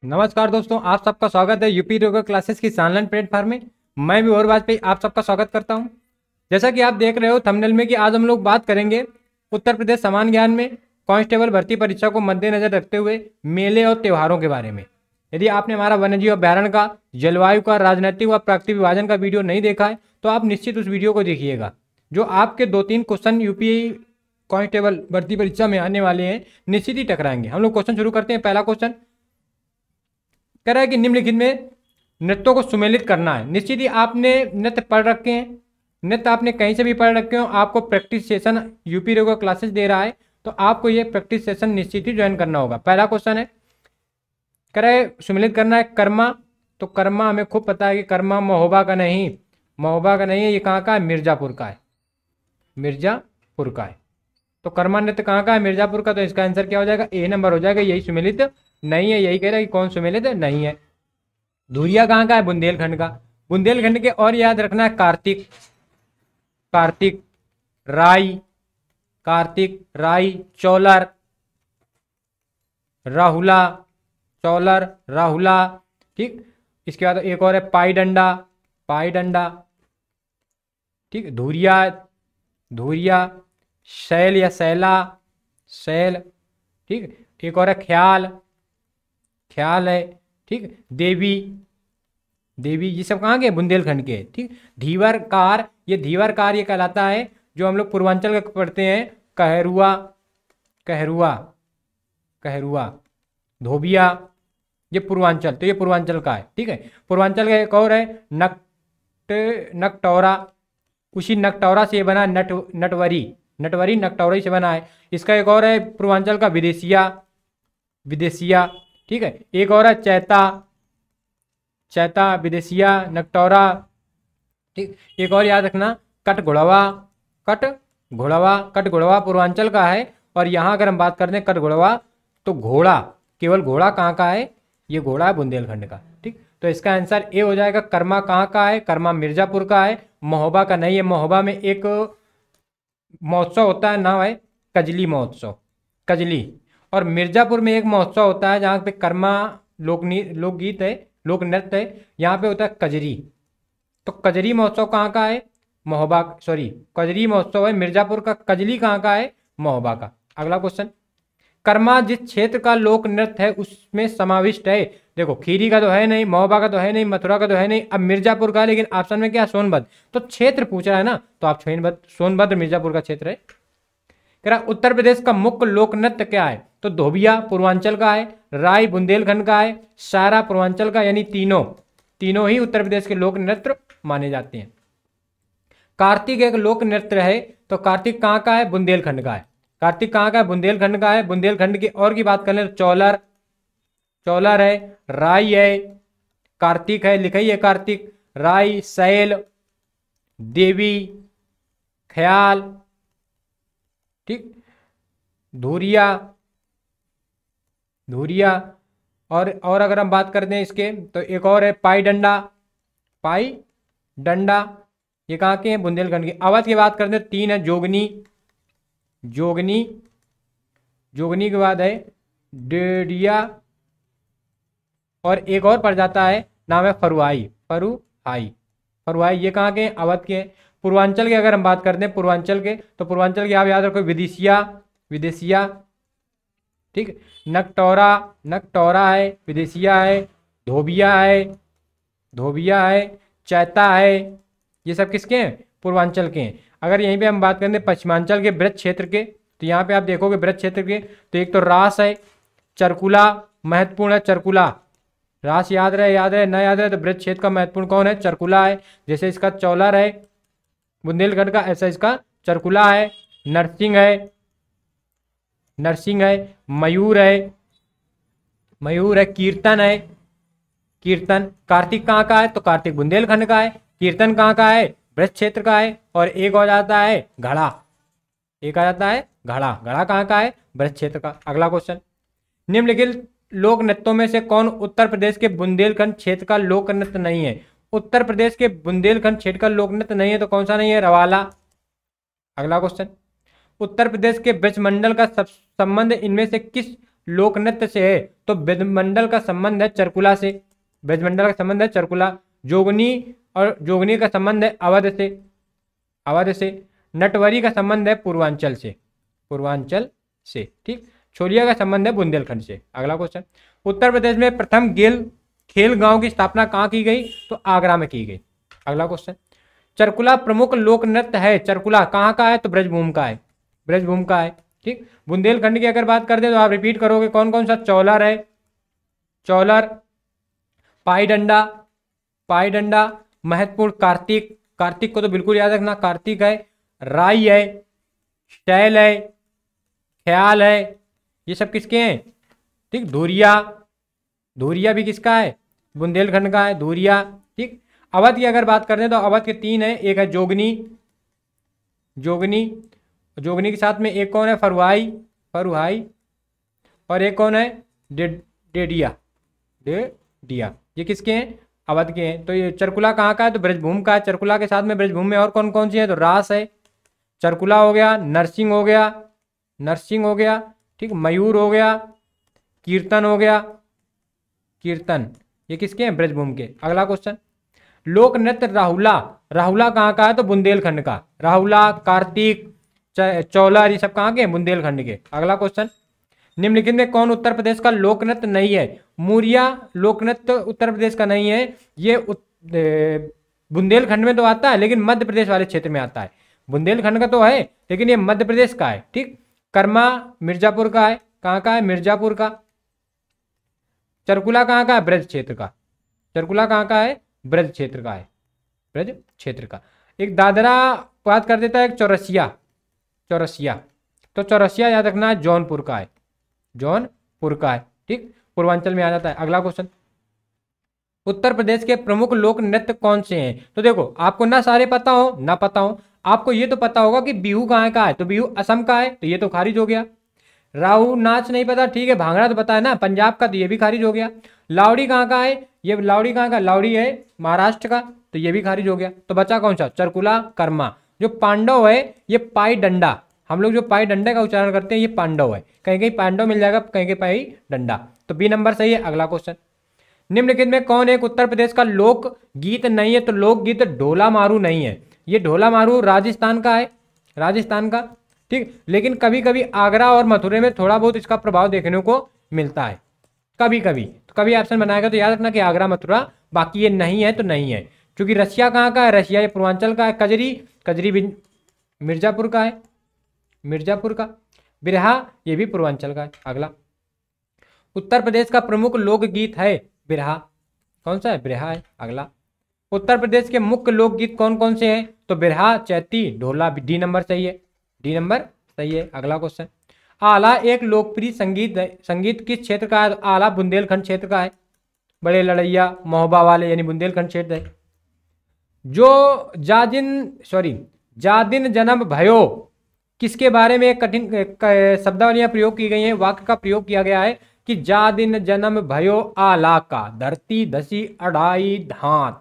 नमस्कार दोस्तों, आप सबका स्वागत है यूपी योगा क्लासेस की ऑनलाइन प्लेटफॉर्म में। मैं भी और वाजपेयी आप सबका स्वागत करता हूं। जैसा कि आप देख रहे हो थंबनेल में कि आज हम लोग बात करेंगे उत्तर प्रदेश समान ज्ञान में कांस्टेबल भर्ती परीक्षा को मद्देनजर रखते हुए मेले और त्योहारों के बारे में। यदि आपने हमारा वन्यजीव अभ्यारण्य का, जलवायु का, राजनीतिक व प्राकृतिक विभाजन का वीडियो नहीं देखा है तो आप निश्चित उस वीडियो को देखिएगा। जो आपके 2-3 क्वेश्चन यूपी कांस्टेबल भर्ती परीक्षा में आने वाले हैं, निश्चित ही टकराएंगे। हम लोग क्वेश्चन शुरू करते हैं। पहला क्वेश्चन कह रहा है कि निम्नलिखित में नृत्यों को सुमेलित करना है। निश्चित ही आपने नृत्य पढ़ रखे हैं, नृत्य आपने कहीं से भी पढ़ रखे हो, आपको practice session UP yoga classes दे रहा है तो आपको ये प्रैक्टिस सेशन निश्चित ही ज्वाइन करना होगा। पहला क्वेश्चन है, कह रहा है सुमेलित करना है कर्मा। तो कर्मा हमें खूब पता है कि कर्मा महोबा का नहीं, महोबा का नहीं है। ये कहाँ का है? मिर्जापुर का है, मिर्जापुर का है। तो कर्मा नृत्य कहाँ का है? मिर्जापुर का। तो इसका आंसर क्या हो जाएगा? ए नंबर हो जाएगा। यही सुमेलित नहीं है, यही कह रहा है कि कौन सुमेलित नहीं है। धुरिया कहाँ का है? बुंदेलखंड का। बुंदेलखंड के और याद रखना है कार्तिक, कार्तिक राई, कार्तिक राई, चौलर, राहुला, चौलर, राहुला। ठीक, इसके बाद एक और है पाई डंडा, पाई डंडा। ठीक, धुरिया, धुरिया, शैल या शैला, शैल। ठीक, एक और है ख्याल, ख्याल है। ठीक, देवी, देवी। ये सब कहाँ के? बुंदेलखंड के। ठीक, धीवरकार, ये धीवरकार ये कहलाता है जो हम लोग पूर्वांचल का पढ़ते हैं। कहरुआ, कहरुआ, कहरुआ। धोबिया, ये पूर्वांचल, तो ये पूर्वांचल का है। ठीक है, पूर्वांचल का एक और है नकटौरा। उसी नकटौरा से ये बना नटवरी, नटवरी नकटौरी से बना है। इसका एक और है पूर्वांचल का विदेशिया, विदेशिया। ठीक है, एक और है चैता, चैता, विदेशिया, नकटौरा। ठीक, एक और याद रखना कटघोड़वा, कटघोड़वा, कटघोड़वा पूर्वांचल का है। और यहाँ अगर हम बात करते हैं कटघोड़वा तो घोड़ा, केवल घोड़ा कहाँ का है? ये घोड़ा है बुंदेलखंड का। ठीक, तो इसका आंसर ए हो जाएगा। कर्मा कहाँ का है? कर्मा मिर्जापुर का है, महोबा का नहीं है। महोबा में एक महोत्सव होता है, नाम है कजली महोत्सव, कजली। और मिर्जापुर में एक महोत्सव होता है जहाँ पे कर्मा लोकगीत है, लोक नृत्य है, यहाँ पे होता है कजरी। तो कजरी महोत्सव कहाँ का है? महोबा, सॉरी, कजरी महोत्सव है मिर्जापुर का। कजली कहाँ का है? महोबा का। अगला क्वेश्चन, कर्मा जिस क्षेत्र का लोक नृत्य है उसमें समाविष्ट है। देखो, खीरी का तो है नहीं, महोबा का तो है नहीं, मथुरा का तो है नहीं, अब मिर्जापुर का है। लेकिन ऑप्शन में क्या? सोनभद्र। तो क्षेत्र पूछ रहा है ना, तो आप सोनभद्र मिर्जापुर का क्षेत्र है। कह रहा उत्तर प्रदेश का मुख्य लोक नृत्य क्या है? तो धोबिया पूर्वांचल का है, राय बुंदेलखंड का है, सारा पूर्वांचल का। यानी तीनों, तीनों ही उत्तर प्रदेश के लोक नृत्य माने जाते हैं। कार्तिक एक लोक नृत्य है, तो कार्तिक कहाँ का है? बुंदेलखंड का है। कार्तिक कहाँ का है? बुंदेलखंड का है। बुंदेलखंड की और की बात करें तो चौलर, चौलर है, राई है, कार्तिक है, लिखा ही है कार्तिक, राई, शैल, देवी, ख्याल। ठीक, धुरिया, धुरिया। और अगर हम बात करते हैं इसके तो एक और है पाई डंडा, पाई डंडा। ये कहाँ के हैं? बुंदेलखंड के। अवध की बात करते हैं 3 है, जोगनी, जोगनी, जोगनी के बाद है डेडिया, और एक और पड़ जाता है, नाम है फरुआई, फरुआई, फरुआई। ये कहाँ के हैं? अवध के हैं। पूर्वांचल के अगर हम बात करते हैं पूर्वांचल के, तो पूर्वांचल के आप याद रखो विदेशिया, विदेशिया। ठीक, नकटौरा, नकटौरा है, विदेशिया है, धोबिया है, धोबिया है, चैता है। ये सब किसके हैं? पूर्वांचल के हैं। अगर यहीं पे हम बात करें पश्चिमांचल के ब्रज क्षेत्र के, तो यहाँ पे आप देखोगे ब्रज क्षेत्र के तो एक तो रास है, चरकुला महत्वपूर्ण है, चरकुला। रास याद रहे, याद रहे, न याद रहे तो ब्रज क्षेत्र का महत्वपूर्ण कौन है? चरकुला है। जैसे इसका चौलर है बुंदेलखंड का, ऐसा इसका चरकुला है। नरसिंह है, नरसिंह है, मयूर है, मयूर है, कीर्तन है, कीर्तन। कार्तिक कहाँ का है? तो कार्तिक बुंदेलखंड का है। कीर्तन कहाँ का है? ब्रज क्षेत्र का है। और एक हो जाता है घड़ा, एक आ जाता है घड़ा। घड़ा कहाँ का है? ब्रज क्षेत्र का। अगला क्वेश्चन, निम्नलिखित लोक नृत्यों में से कौन उत्तर प्रदेश के बुंदेलखंड क्षेत्र का लोक नृत्य नहीं है? उत्तर प्रदेश के बुंदेलखंड क्षेत्र का लोक नृत्य नहीं है तो कौन सा नहीं है? रवाला। अगला क्वेश्चन, उत्तर प्रदेश के ब्रजमंडल का संबंध इनमें से किस लोक नृत्य से है तो ब्रजमंडल का संबंध है चरकुला से, ब्रजमंडल का संबंध है चरकुला। जोगनी और जोगनी का संबंध है अवध से, अवध से। नटवरी का संबंध है पूर्वांचल से, पूर्वांचल से, ठीक। छोलिया का संबंध है बुंदेलखंड से। अगला क्वेश्चन, उत्तर प्रदेश में प्रथम खेल गांव की स्थापना कहाँ की गई? तो आगरा में की गई। अगला क्वेश्चन, चरकुला प्रमुख लोक नृत्य है, चरकुला कहाँ का है? तो ब्रजभूमि का है, ब्रजभूमि का है, ठीक। बुंदेलखंड की अगर बात करते हैं तो आप रिपीट करोगे कौन कौन सा? चौलर है, चौलर, पाई डंडा, पाई डंडा, महत्वपूर्ण कार्तिक, कार्तिक को तो बिल्कुल याद रखना, कार्तिक है, राई है, शैल है, ख्याल है, ये सब किसके हैं? ठीक। धुरिया, धुरिया भी किसका है? बुंदेलखंड का है, धुरिया, ठीक। अवध की अगर बात करते हैं तो अवध के 3 है, एक है जोगनी, जोगनी, जोगनी के साथ में एक कौन है? फरुहाई, फरुहाई, और एक कौन है? डेडिया, डेडिया, ये किसके हैं? अवध के हैं। तो ये चरकुला कहाँ का है? तो ब्रजभूमि का है। चरकुला के साथ में ब्रजभूमि में और कौन कौन सी है? तो रास है, चरकुला हो गया, नरसिंह हो गया, नरसिंह हो गया, ठीक, मयूर हो गया, कीर्तन हो गया, कीर्तन, ये किसके हैं? ब्रजभूमि के। अगला क्वेश्चन, लोक नृत्य राहुला, राहुला कहाँ का है? तो बुंदेलखंड का। राहुला, कार्तिक, चौलर, ये सब कहाँ के हैं? बुंदेलखंड के। अगला क्वेश्चन, निम्नलिखित में कौन उत्तर प्रदेश का लोक नृत्य नहीं है? मूरिया लोक नृत्य उत्तर प्रदेश का नहीं है, ये बुंदेलखंड में तो आता है लेकिन मध्य प्रदेश वाले क्षेत्र में आता है। बुंदेलखंड का तो है लेकिन ये मध्य प्रदेश का है, ठीक। कर्मा मिर्जापुर का है, कहाँ का है? मिर्जापुर का। चरकुला कहाँ का है? ब्रज क्षेत्र का। चरकुला कहाँ का है? ब्रज क्षेत्र का है, ब्रज क्षेत्र का। एक दादरा बात कर देता है, एक चौरसिया, चौरसिया, तो चौरसिया याद रखना है जौनपुर का है, जौनपुर का है, ठीक, पूर्वांचल में आ जाता है। अगला क्वेश्चन, उत्तर प्रदेश के प्रमुख लोक नृत्य कौन से हैं? तो देखो आपको ना सारे पता हो ना पता हो, आपको ये तो पता होगा कि बिहू कहाँ का है, तो बिहू असम का है, तो ये तो खारिज हो गया। राहु नाच नहीं पता, ठीक है, भांगड़ा तो पता है ना पंजाब का, तो ये भी खारिज हो गया। लावड़ी कहाँ का है? ये लावड़ी कहाँ का? लावड़ी है महाराष्ट्र का, तो ये भी खारिज हो गया। तो बचा कौन सा? चरकुला, कर्मा। जो पांडव है ये पाई डंडा, हम लोग जो पाई डंडे का उच्चारण करते हैं ये पांडव है, कहीं कहीं पांडव मिल जाएगा, कहीं कहीं पाई डंडा, तो बी नंबर सही है। अगला क्वेश्चन, निम्नलिखित में कौन एक उत्तर प्रदेश का लोक गीत नहीं है? तो लोक गीत ढोला मारू नहीं है, ये ढोला मारू राजस्थान का है, राजस्थान का, ठीक। लेकिन कभी कभी आगरा और मथुरा में थोड़ा बहुत इसका प्रभाव देखने को मिलता है, कभी कभी। तो कभी ऑप्शन बनाएगा तो याद रखना कि आगरा मथुरा, बाकी ये नहीं है तो नहीं है। क्योंकि रसिया कहाँ का है? रसिया ये पूर्वांचल का है। कजरी, कजरी भी मिर्जापुर का है, मिर्जापुर का। बिरहा ये भी पूर्वांचल का है। अगला, उत्तर प्रदेश का प्रमुख लोकगीत है बिरहा, कौन सा है? बिरहा है। अगला, उत्तर प्रदेश के मुख्य लोकगीत कौन कौन से हैं? तो बिरहा, चैती, ढोला, डी नंबर सही है, डी नंबर सही है। अगला क्वेश्चन, आला एक लोकप्रिय संगीत है, संगीत किस क्षेत्र का है? तो आला बुंदेलखंड क्षेत्र का है, बड़े लड़ैया महोबा वाले यानी बुंदेलखंड क्षेत्र है। जो जादिन जन्म भयो, किसके बारे में एक कठिन शब्दावलियां प्रयोग की गई हैं, वाक्य का प्रयोग किया गया है कि जा दिन जन्म भयो आला का, धरती धसी अढ़ाई हाथ।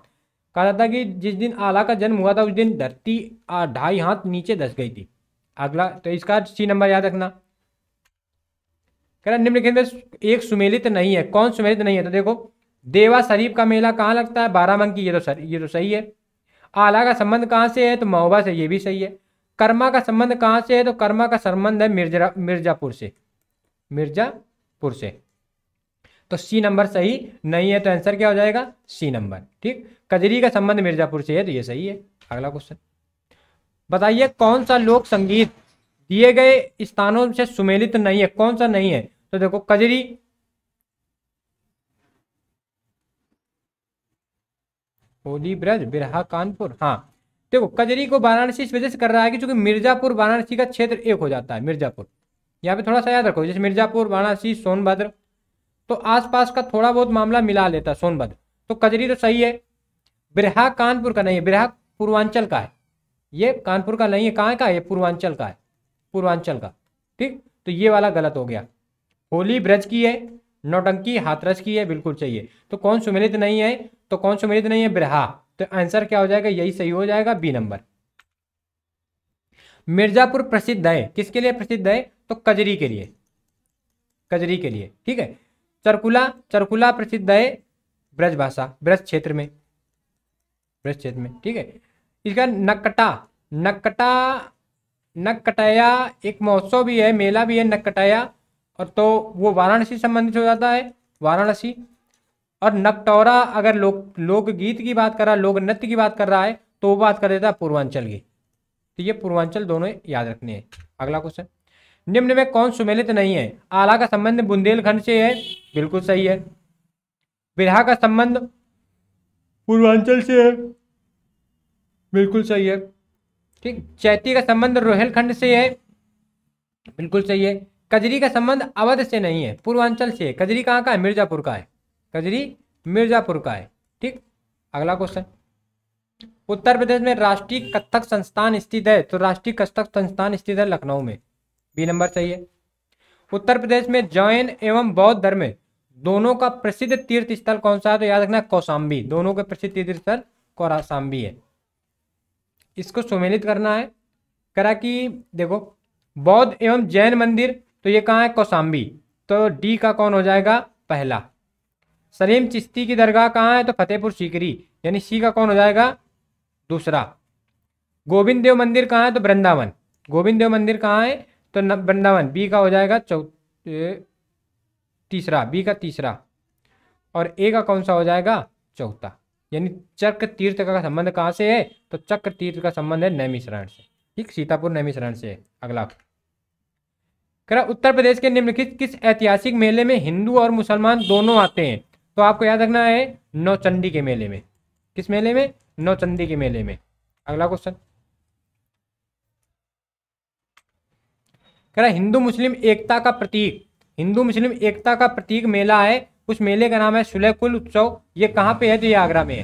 कहा जाता है कि जिस दिन आला का जन्म हुआ था उस दिन धरती 2.5 हाथ नीचे धस गई थी। अगला, तो इसका सी नंबर याद रखना। कह रहा निम्नलिखित में एक सुमेलित नहीं है, कौन सुमेलित नहीं है? तो देखो, देवा शरीफ का मेला कहाँ लगता है? बाराबंकी, ये तो सही है। आला का संबंध कहाँ से है? तो महोबा से, ये भी सही है। कर्मा का संबंध कहाँ से है? तो कर्मा का संबंध है मिर्जापुर से, मिर्जापुर से। तो सी नंबर सही नहीं है, तो आंसर क्या हो जाएगा? सी नंबर, ठीक। कजरी का संबंध मिर्जापुर से है, तो ये सही है। अगला क्वेश्चन, बताइए कौन सा लोक संगीत दिए गए स्थानों से सुमेलित नहीं है? कौन सा नहीं है? तो देखो, कजरी, होली ब्रज, बिरहा कानपुर। हाँ देखो, कजरी को वाराणसी इस वजह से कर रहा है कि चूंकि मिर्जापुर वाराणसी का क्षेत्र एक हो जाता है, मिर्जापुर, यहाँ पे थोड़ा सा याद रखो, जैसे मिर्जापुर, वाराणसी, सोनभद्र, तो आसपास का थोड़ा बहुत मामला मिला लेता है सोनभद्र, तो कजरी तो सही है। बिरहा कानपुर का नहीं है, बिरहा पूर्वांचल का है, ये कानपुर का नहीं है, कहाँ का है? ये पूर्वांचल का है, पूर्वांचल का, ठीक। तो ये वाला गलत हो गया। होली ब्रज की है, नौटंकी हाथरस की है, बिल्कुल चाहिए। तो कौन सुमेलित नहीं है? तो कौन सुमेलित नहीं है? बिरहा। तो आंसर क्या हो जाएगा? यही सही हो जाएगा, बी नंबर। मिर्जापुर प्रसिद्ध है, किसके लिए प्रसिद्ध है? तो कजरी के लिए, कजरी के लिए, ठीक है। चरकुला, चरकुला प्रसिद्ध है ब्रज भाषा, ब्रज क्षेत्र में, ब्रज क्षेत्र में, ठीक है। इसका नक्कटा, नक्कटा, नक्कटैया एक महोत्सव भी है, मेला भी है नक्कटैया, और तो वो वाराणसी से संबंधित हो जाता है, वाराणसी। और नकटौरा अगर लोकगीत की बात कर रहा है, लोक नृत्य की बात कर रहा है, तो वो बात कर देता है पूर्वांचल की। तो ये पूर्वांचल दोनों याद रखने हैं। अगला क्वेश्चन, निम्न में कौन सुमेलित नहीं है? आला का संबंध बुंदेलखंड से है, बिल्कुल सही है। बिरहा का संबंध पूर्वांचल से है, बिल्कुल सही है, ठीक। चैती का संबंध रोहिलखंड से है, बिल्कुल सही है। कजरी का संबंध अवध से नहीं है, पूर्वांचल से है। कजरी कहाँ का है? मिर्जापुर का है, कजरी मिर्जापुर का है, ठीक। अगला क्वेश्चन, उत्तर प्रदेश में राष्ट्रीय कथक संस्थान स्थित है, तो राष्ट्रीय कथक संस्थान स्थित है लखनऊ में, बी नंबर सही है। उत्तर प्रदेश में जैन एवं बौद्ध धर्म दोनों का प्रसिद्ध तीर्थ स्थल कौन सा है? तो याद रखना कौशाम्बी, दोनों के प्रसिद्ध तीर्थ स्थल कौशाम्बी है। इसको सुमेलित करना है, करा कि देखो बौद्ध एवं जैन मंदिर, तो ये कहाँ है? कौशाम्बी, तो डी का कौन हो जाएगा? पहला। सलीम चिश्ती की दरगाह कहाँ है? तो फतेहपुर सीकरी, यानी सी का कौन हो जाएगा? दूसरा। गोविंद देव मंदिर कहाँ है? तो वृंदावन, गोविंद देव मंदिर कहाँ है? तो वृंदावन, बी का हो जाएगा तीसरा, बी का तीसरा। और ए का कौन सा हो जाएगा? चौथा। यानी चक्र तीर्थ का संबंध कहाँ से है? तो चक्र तीर्थ का संबंध है नैमिषारण्य से, ठीक, सीतापुर नैमिषारण्य से है। अगला, करा उत्तर प्रदेश के निम्नलिखित किस ऐतिहासिक मेले में हिंदू और मुसलमान दोनों आते हैं? तो आपको याद रखना है नौचंडी के मेले में। किस मेले में? नौचंडी के मेले में। अगला क्वेश्चन, कह रहा हिंदू मुस्लिम एकता का प्रतीक, हिंदू मुस्लिम एकता का प्रतीक मेला है, उस मेले का नाम है सुलह-कुल उत्सव। ये कहाँ पे है? तो ये आगरा में है।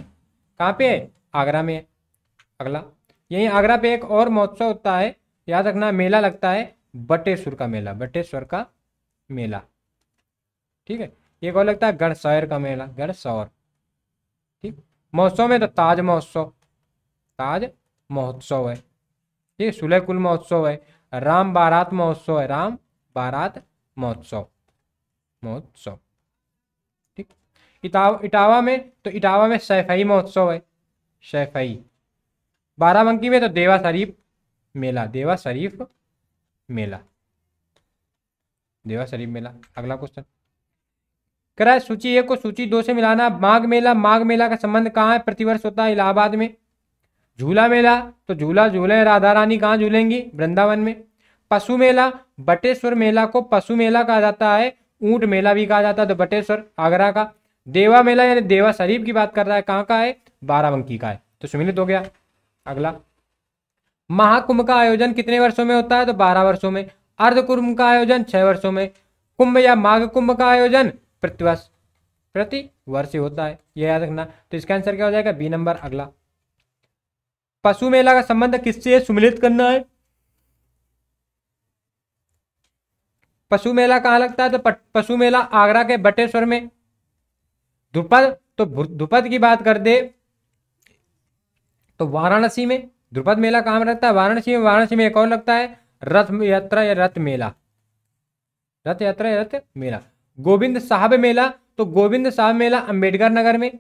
कहाँ पे है? आगरा में है। अगला, यहीं आगरा पे एक और महोत्सव होता है, याद रखना, मेला लगता है बटेश्वर का मेला, बटेश्वर का मेला, ठीक है। एक और लगता है गढ़सौर का मेला, गढ़सौर, ठीक। महोत्सव में तो ताज महोत्सव, ताज महोत्सव है, ठीक है। सुलह कुल महोत्सव है, राम बारात महोत्सव है, राम बारात महोत्सव, महोत्सव, ठीक। इटावा में, तो इटावा में सैफई महोत्सव है, सैफई। बाराबंकी में तो देवा शरीफ मेला, देवा शरीफ मेला, देवा शरीफ मेला। अगला क्वेश्चन, कह रहा है सूची 1 को सूची 2 से मिलाना। माघ मेला, माघ मेला का संबंध कहाँ है? प्रतिवर्ष होता है इलाहाबाद में। झूला मेला, तो झूला झूले राधा रानी कहाँ झूलेंगी? वृंदावन में। पशु मेला, बटेश्वर मेला को पशु मेला कहा जाता है, ऊंट मेला भी कहा जाता है, तो बटेश्वर आगरा का। देवा मेला यानी देवा शरीफ की बात कर रहा है, कहाँ का है? बाराबंकी का है, तो सुमिलित हो गया। अगला, महाकुंभ का आयोजन कितने वर्षों में होता है? तो 12 वर्षों में। अर्धकुंभ का आयोजन 6 वर्षों में। कुंभ या माघ कुंभ का आयोजन प्रति वर्ष होता है, यह याद रखना। तो इसका आंसर क्या हो जाएगा? B number. अगला, पशु मेला का संबंध किससे है? सुमिलित करना है। पशु मेला कहाँ लगता है? तो पशु मेला आगरा के बटेश्वर में। ध्रुपद, तो ध्रुपद की बात कर दे तो वाराणसी में। ध्रुपद मेला कहाँ रहता है? वाराणसी में। वाराणसी में एक और लगता है रथ यात्रा या रथ मेला, रथ यात्रा या रथ मेला। गोविंद साहब मेला, तो गोविंद साहब मेला अंबेडकर नगर में,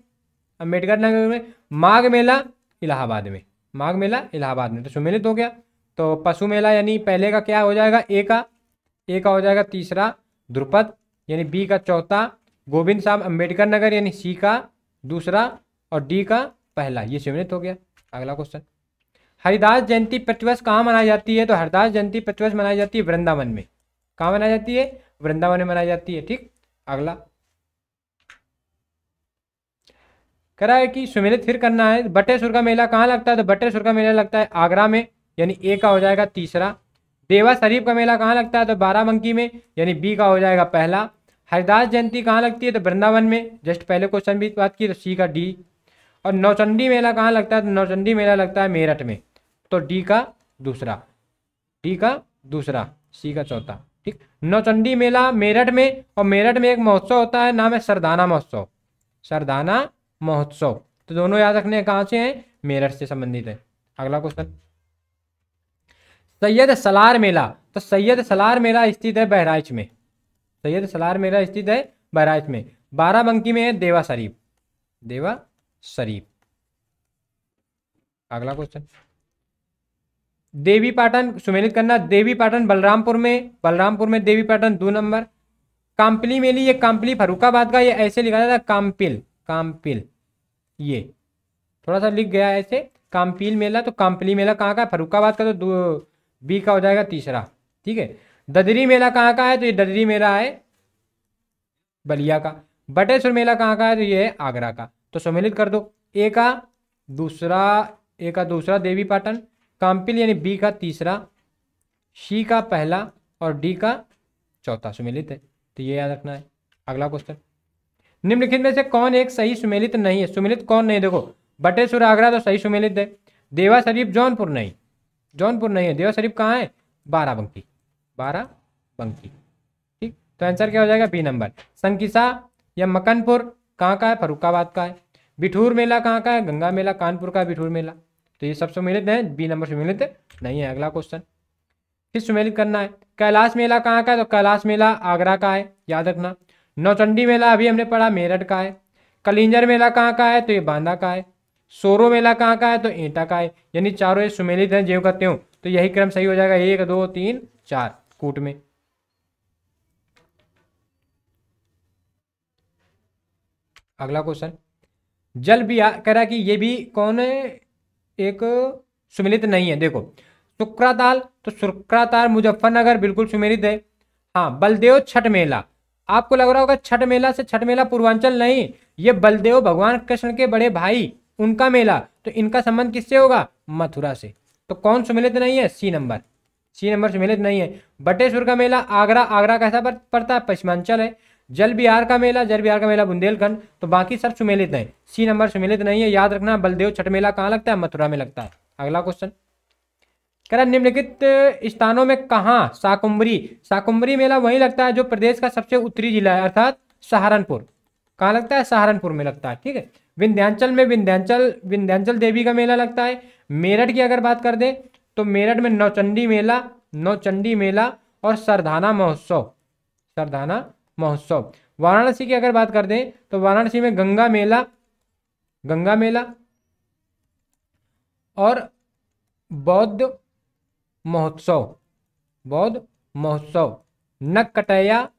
अंबेडकर नगर में। माघ मेला इलाहाबाद में, माघ मेला इलाहाबाद में, तो सुमेलित हो गया। तो पशु मेला यानी पहले का क्या हो जाएगा? ए का हो जाएगा तीसरा, ध्रुपद यानी बी का चौथा, गोविंद साहब अंबेडकर नगर यानी सी का दूसरा, और डी का पहला, ये सुमेलित हो गया। अगला क्वेश्चन, हरिदास जयंती प्रतिवर्ष कहाँ मनाई जाती है? तो हरिदास जयंती प्रतिवर्ष मनाई जाती है वृंदावन में। कहाँ मनाई जाती है? वृंदावन में मनाई जाती है, ठीक। अगला, कह रहा है कि सुमेलित फिर करना है। बटेश्वर का मेला कहाँ लगता है? तो बटेश्वर का मेला लगता है आगरा में, यानी ए का हो जाएगा तीसरा। देवा शरीफ का मेला कहाँ लगता है? तो बाराबंकी में, यानी बी का हो जाएगा पहला। हरिदास जयंती कहाँ लगती है? तो वृंदावन में, जस्ट पहले क्वेश्चन भी बात की, तो सी का डी। और नौचंडी मेला कहाँ लगता है? तो नौचंडी मेला लगता है मेरठ में, तो डी का दूसरा, डी का दूसरा, सी का चौथा, ठीक। नौचंडी मेला मेरठ में, और मेरठ में एक महोत्सव होता है, नाम है सरदाना महोत्सव, सरदाना महोत्सव। तो दोनों याद रखने कहाँ से हैं? मेरठ से संबंधित है। अगला क्वेश्चन, सैयद सलार मेला, तो सैयद सलार मेला स्थित है बहराइच में, सैयद सलार मेला स्थित है बहराइच में। बाराबंकी में है देवा शरीफ, देवा शरीफ। अगला क्वेश्चन, देवी पाटन सुमेलित करना, देवी पाटन बलरामपुर में देवी पाटन 2 नंबर। काम्पिली मेली, ये काम्पिली फर्रुखाबाद का, ये ऐसे लिखा जाता है काम्पिल, काम्पिल, ये थोड़ा सा लिख गया ऐसे काम्पिल मेला। तो काम्पिली मेला कहाँ का है? फर्रुखाबाद का, तो बी का हो जाएगा तीसरा, ठीक है। ददरी मेला कहाँ का है? तो ये ददरी मेला है बलिया का। बटेश्वर मेला कहाँ का है? तो ये है आगरा का। तो सम्मिलित कर दो, ए का दूसरा देवी पाटन, काम्पिल यानी बी का तीसरा, सी का पहला और डी का चौथा सुमेलित है, तो ये याद रखना है। अगला क्वेश्चन, निम्नलिखित में से कौन एक सही सुमेलित नहीं है? सुमेलित कौन नहीं? देखो बटेश्वर आगरा तो सही सुमेलित है, देवा शरीफ जौनपुर नहीं, जौनपुर नहीं है। देवा शरीफ कहाँ है? बाराबंकी, बाराबंकी, ठीक। तो आंसर क्या हो जाएगा? B number. संकिसा या मकनपुर कहाँ का है? फर्रुखाबाद का है। बिठूर मेला कहाँ का है? गंगा मेला कानपुर का है बिठूर मेला। तो ये सब सुमेलित है, बी नंबर सुमेलित नहीं है। अगला क्वेश्चन, फिर सुमेलित करना है। कैलाश मेला कहाँ का है? तो कैलाश मेला आगरा का है, याद रखना। नौचंडी मेला अभी हमने पढ़ा मेरठ का है। कलिंजर मेला कहाँ का है? तो ये बांदा का है। सोरो मेला कहाँ का है? तो एटा का है। यानी चारों ये सुमेलित हैं ज्यों का त्यों, तो यही क्रम सही हो जाएगा, 1 2 3 4 कूट में। अगला क्वेश्चन, जल बिहार कह रहा है कि ये भी कौन है? एक सुमेलित नहीं है। देखो शुक्राताल, तो शुक्राताल मुजफ्फरनगर बिल्कुल सुमेलित है। हाँ, बलदेव छठ मेला, आपको लग रहा होगा छठ मेला से छठ मेला पूर्वांचल नहीं, ये बलदेव भगवान कृष्ण के बड़े भाई उनका मेला, तो इनका संबंध किससे होगा? मथुरा से। तो कौन सुमेलित नहीं है? सी नंबर, सी नंबर सुमेलित नहीं है। बटेश्वर का मेला आगरा, आगरा कैसा पड़ता है? पश्चिमांचल है। जल बिहार का मेला बुंदेलखंड, तो बाकी सब सुमेलित हैं। सी नंबर सुमेलित नहीं है, याद रखना। बलदेव छठ मेला कहाँ लगता है? मथुरा में लगता है। अगला क्वेश्चन, कह रहा निम्नलिखित स्थानों में कहाँ शाकुंभरी मेला वहीं लगता है जो प्रदेश का सबसे उत्तरी जिला है, अर्थात सहारनपुर। कहाँ लगता है? सहारनपुर में लगता है, ठीक है। विंध्याचल में विंध्याचल देवी का मेला लगता है। मेरठ की अगर बात कर दे तो मेरठ में नौचंडी मेला और सरधाना महोत्सव। वाराणसी की अगर बात कर दें तो वाराणसी में गंगा मेला और बौद्ध महोत्सव, नककटैया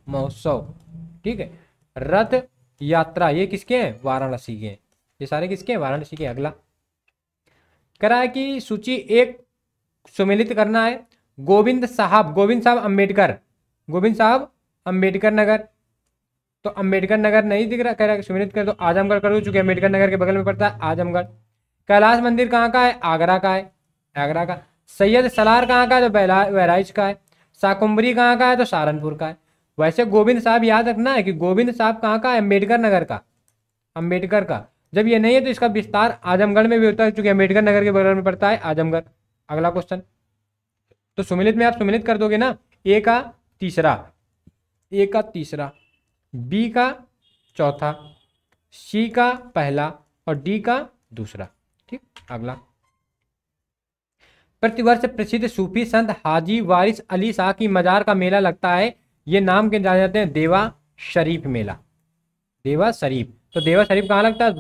महोत्सव, ठीक है। रथ यात्रा, ये किसके हैं? वाराणसी के हैं। ये सारे किसके हैं? वाराणसी के। अगला कह रहा है कि सूची 1 सुमेलित करना है। गोविंद साहब अम्बेडकर नगर, तो अम्बेडकर नगर नहीं दिख रहा, कह रहा है सुमेलित कर दो। आजमगढ़ कर दो, चूंकि अम्बेडकर नगर के बगल में पड़ता है आजमगढ़। कैलाश मंदिर कहाँ का है? आगरा का है, आगरा का। सैयद सलार कहाँ का है? तो बहराइच का है। शाकुंभरी कहाँ का है? तो सहारनपुर का है। वैसे गोविंद साहब याद रखना है कि गोविंद साहब कहाँ का है? अम्बेडकर नगर का, अम्बेडकर का। जब ये नहीं है तो इसका विस्तार आजमगढ़ में भी होता है, क्योंकि अम्बेडकर नगर के बगल में पड़ता है आजमगढ़। अगला क्वेश्चन, तो सुमेलित में आप सुमेलित कर दोगे ना, ए का तीसरा, बी का चौथा, सी का पहला और डी का दूसरा, ठीक। अगला, प्रतिवर्ष प्रसिद्ध सूफी संत हाजी वारिस अली शाह की मजार का मेला लगता है, ये नाम के जाने जाते हैं देवा शरीफ मेला, देवा शरीफ। तो देवा शरीफ कहाँ लगता है?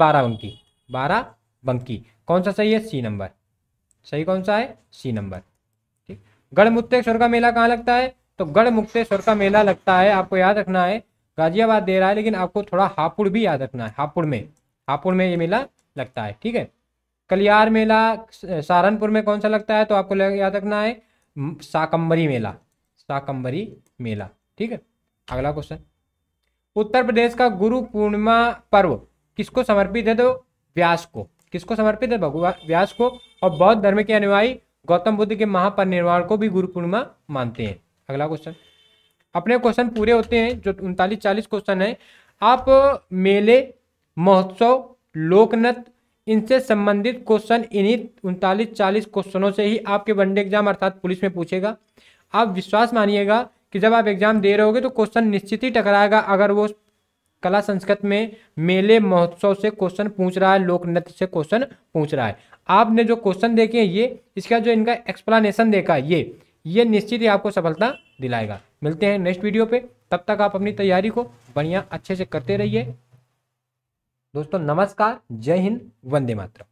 बाराबंकी। कौन सा सही है? C number. सही कौन सा है? सी नंबर, ठीक। गढ़मुक्तेश्वर का मेला कहाँ लगता है? तो गढ़मुक्तेश्वर का मेला लगता है, आपको याद रखना है, गाजियाबाद दे रहा है, लेकिन आपको थोड़ा हापुड़ भी याद रखना है। हापुड़ में ये मेला लगता है, ठीक है। कलियार मेला सहारनपुर में कौन सा लगता है? तो आपको याद रखना है शाकंभरी मेला, ठीक है। अगला क्वेश्चन, उत्तर प्रदेश का गुरु पूर्णिमा पर्व किसको समर्पित है? तो व्यास को। किसको समर्पित है? भगवान व्यास को। और बौद्ध धर्म के अनुयायी गौतम बुद्ध के महापरिनिर्वाण को भी गुरु पूर्णिमा मानते हैं। अगला क्वेश्चन, अपने क्वेश्चन पूरे होते हैं, जो 39-40 क्वेश्चन है। आप मेले, महोत्सव, लोकनृत्य, इनसे संबंधित क्वेश्चन इन्हीं 39-40 क्वेश्चनों से ही आपके वनडे एग्जाम अर्थात पुलिस में पूछेगा। आप विश्वास मानिएगा कि जब आप एग्जाम दे रहे होगे तो क्वेश्चन निश्चित ही टकराएगा, अगर वो कला संस्कृत में मेले महोत्सव से क्वेश्चन पूछ रहा है, लोक नृत्य से क्वेश्चन पूछ रहा है। आपने जो क्वेश्चन देखे ये, इसका जो इनका एक्सप्लेनेशन देखा, ये निश्चित ही आपको सफलता दिलाएगा। मिलते हैं नेक्स्ट वीडियो पे, तब तक आप अपनी तैयारी को बढ़िया अच्छे से करते रहिए। दोस्तों नमस्कार, जय हिंद, वंदे मातरम।